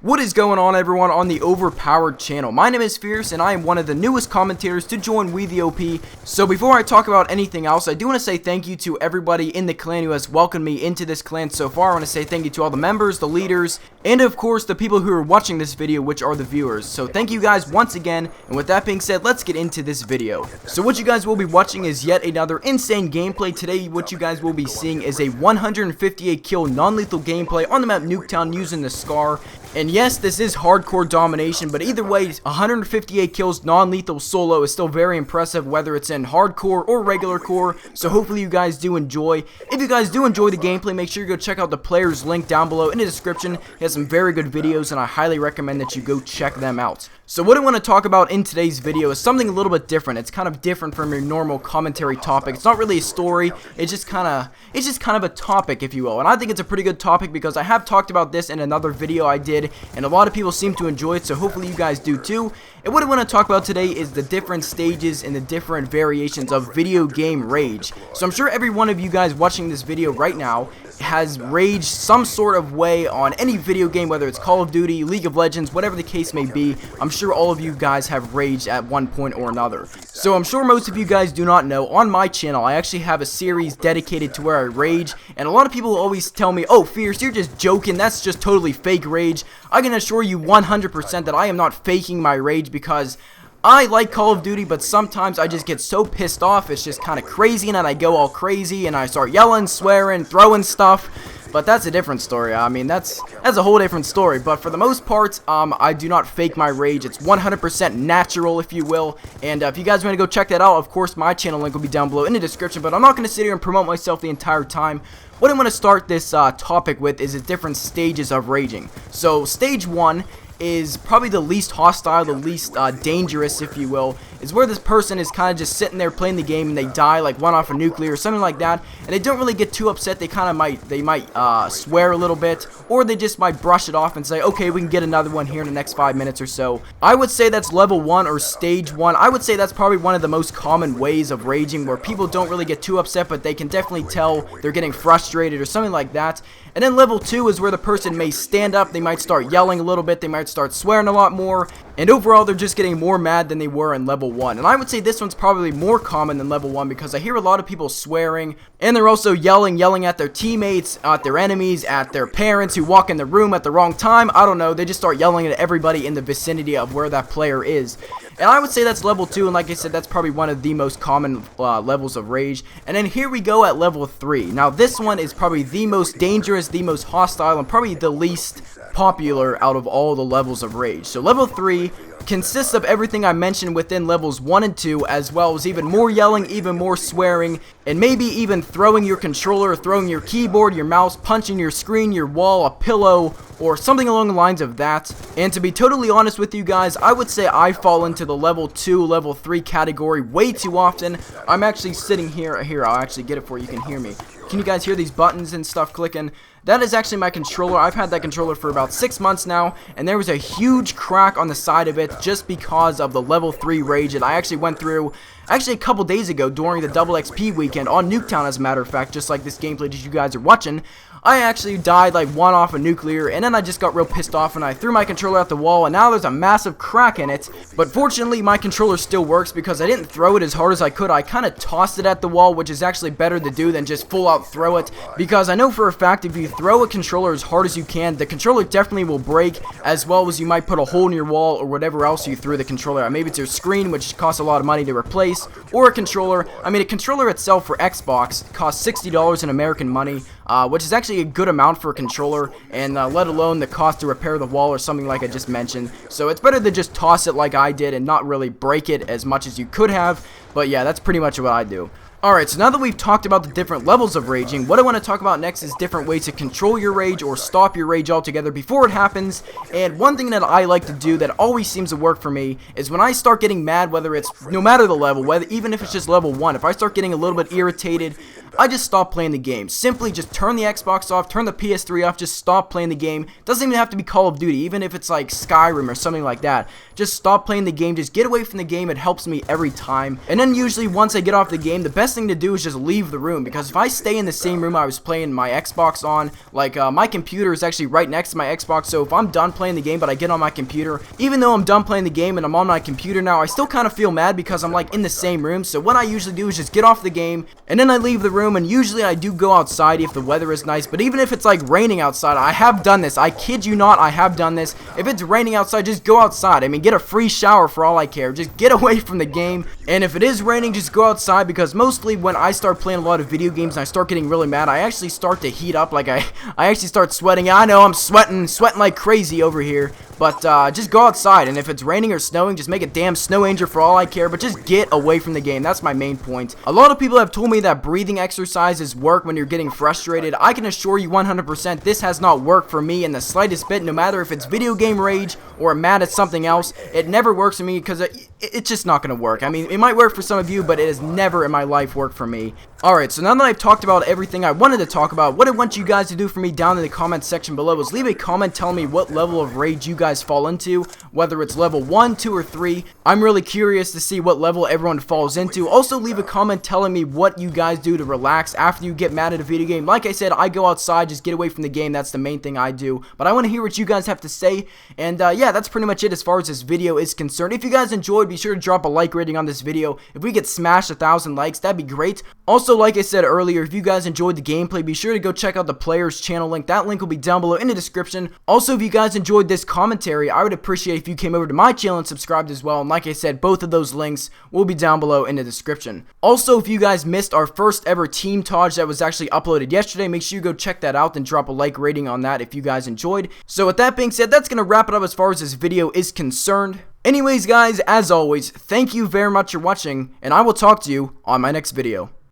What is going on, everyone, on the Overpowered channel? My name is Fierce, and I am one of the newest commentators to join We the OP. So before I talk about anything else, I do want to say thank you to everybody in the clan who has welcomed me into this clan so far. I want to say thank you to all the members, the leaders, and of course the people who are watching this video, which are the viewers. So thank you guys once again, and with that being said, let's get into this video. So what you guys will be watching is yet another insane gameplay. Today, what you guys will be seeing is a 158 kill non-lethal gameplay on the map Nuketown using the Scar. And yes, this is hardcore domination, but either way, 158 kills non-lethal solo is still very impressive, whether it's in hardcore or regular core. So hopefully you guys do enjoy. If you guys do enjoy the gameplay, make sure you go check out the player's link down below in the description. He has some very good videos, and I highly recommend that you go check them out. So what I want to talk about in today's video is something a little bit different. It's kind of different from your normal commentary topic. It's not really a story. It's just kind of a topic, if you will. And I think it's a pretty good topic because I have talked about this in another video I did, and a lot of people seem to enjoy it, so hopefully you guys do too. And what I want to talk about today is the different stages and the different variations of video game rage. So I'm sure every one of you guys watching this video right now has raged some sort of way on any video game, whether it's Call of Duty, League of Legends, whatever the case may be. I'm sure all of you guys have raged at one point or another. So I'm sure most of you guys do not know, on my channel I actually have a series dedicated to where I rage, and a lot of people always tell me, "Oh, Fierce, you're just joking, that's just totally fake rage." I can assure you 100% that I am not faking my rage, because I like Call of Duty, but sometimes I just get so pissed off, it's just kind of crazy, and then I go all crazy, and I start yelling, swearing, throwing stuff. But that's a different story. I mean, that's a whole different story. But for the most part, I do not fake my rage. It's 100% natural, if you will. And if you guys want to go check that out, of course, my channel link will be down below in the description. But I'm not going to sit here and promote myself the entire time. What I want to start this topic with is the different stages of raging. So, stage 1 is probably the least hostile, the least dangerous, if you will, is where this person is kind of just sitting there playing the game and they die, like one off a nuclear or something like that, and they don't really get too upset. They kind of might swear a little bit, or they just might brush it off and say, okay, we can get another one here in the next 5 minutes or so. I would say that's level 1 or stage 1. I would say that's probably one of the most common ways of raging, where people don't really get too upset, but they can definitely tell they're getting frustrated or something like that. And then level 2 is where the person may stand up, they might start yelling a little bit, they might start swearing a lot more, and overall they're just getting more mad than they were in level 1. And I would say this one's probably more common than level 1, because I hear a lot of people swearing, and they're also yelling at their teammates, at their enemies, at their parents who walk in the room at the wrong time. I don't know, they just start yelling at everybody in the vicinity of where that player is. And I would say that's level 2, and like I said, that's probably one of the most common levels of rage. And then here we go at level 3. Now this one is probably the most dangerous, the most hostile, and probably the least popular out of all the levels of rage. So level 3 consists of everything I mentioned within levels 1 and 2, as well as even more yelling, even more swearing, and maybe even throwing your controller, throwing your keyboard, your mouse, punching your screen, your wall, a pillow, or something along the lines of that. And to be totally honest with you guys, I would say I fall into the level 2, level 3 category way too often. I'm actually sitting here, I'll actually get it for you, you can hear me. Can you guys hear these buttons and stuff clicking? That is actually my controller. I've had that controller for about 6 months now, and there was a huge crack on the side of it just because of the level 3 rage that I actually went through a couple days ago during the double XP weekend on Nuketown, as a matter of fact, just like this gameplay that you guys are watching. I actually died like one off a nuclear, and then I just got real pissed off and I threw my controller at the wall, and now there's a massive crack in it. But fortunately my controller still works because I didn't throw it as hard as I could. I kind of tossed it at the wall, which is actually better to do than just full out throw it, because I know for a fact if you throw a controller as hard as you can, the controller definitely will break, as well as you might put a hole in your wall or whatever else you threw the controller at. Maybe it's your screen, which costs a lot of money to replace, or a controller. I mean, a controller itself for Xbox costs $60 in American money, which is actually a good amount for a controller, and let alone the cost to repair the wall or something like I just mentioned. So it's better to just toss it like I did and not really break it as much as you could have. But yeah, that's pretty much what I do. Alright, so now that we've talked about the different levels of raging, what I want to talk about next is different ways to control your rage or stop your rage altogether before it happens. And one thing that I like to do that always seems to work for me is when I start getting mad, whether it's no matter the level, even if it's just level 1, if I start getting a little bit irritated, I just stop playing the game. Simply just turn the Xbox off, turn the PS3 off, just stop playing the game. Doesn't even have to be Call of Duty, even if it's like Skyrim or something like that. Just stop playing the game, just get away from the game. It helps me every time. And then usually once I get off the game, the best thing to do is just leave the room, because if I stay in the same room I was playing my Xbox on, like my computer is actually right next to my Xbox, so if I'm done playing the game but I get on my computer, even though I'm done playing the game and I'm on my computer now, I still kind of feel mad because I'm like in the same room. So what I usually do is just get off the game and then I leave the room, and usually I do go outside if the weather is nice. But even if it's like raining outside, I have done this, I kid you not, I have done this. If it's raining outside, just go outside. I mean, get a free shower for all I care. Just get away from the game. And if it is raining, just go outside, because mostly when I start playing a lot of video games and I start getting really mad, I actually start to heat up. Like I actually start sweating. I know I'm sweating like crazy over here. But just go outside, and if it's raining or snowing, just make a damn snow angel for all I care, but just get away from the game. That's my main point. A lot of people have told me that breathing exercises work when you're getting frustrated. I can assure you 100% this has not worked for me in the slightest bit. No matter if it's video game rage or mad at something else, it never works for me, because it's just not going to work. I mean, it might work for some of you, but it has never in my life worked for me. Alright, so now that I've talked about everything I wanted to talk about, what I want you guys to do for me down in the comment section below is leave a comment telling me what level of rage you guys fall into, whether it's level 1, 2, or 3. I'm really curious to see what level everyone falls into. Also, leave a comment telling me what you guys do to relax after you get mad at a video game. Like I said, I go outside, just get away from the game. That's the main thing I do. But I want to hear what you guys have to say. And yeah, that's pretty much it as far as this video is concerned. If you guys enjoyed, be sure to drop a like rating on this video. If we get smashed 1,000 likes, that'd be great. Also, like I said earlier, if you guys enjoyed the gameplay, be sure to go check out the player's channel link. That link will be down below in the description. Also, if you guys enjoyed this commentary, I would appreciate if you came over to my channel and subscribed as well. And like I said, both of those links will be down below in the description. Also, if you guys missed our first ever Team Taj that was actually uploaded yesterday, make sure you go check that out and drop a like rating on that if you guys enjoyed. So with that being said, that's going to wrap it up as far as this video is concerned. Anyways, guys, as always, thank you very much for watching, and I will talk to you on my next video.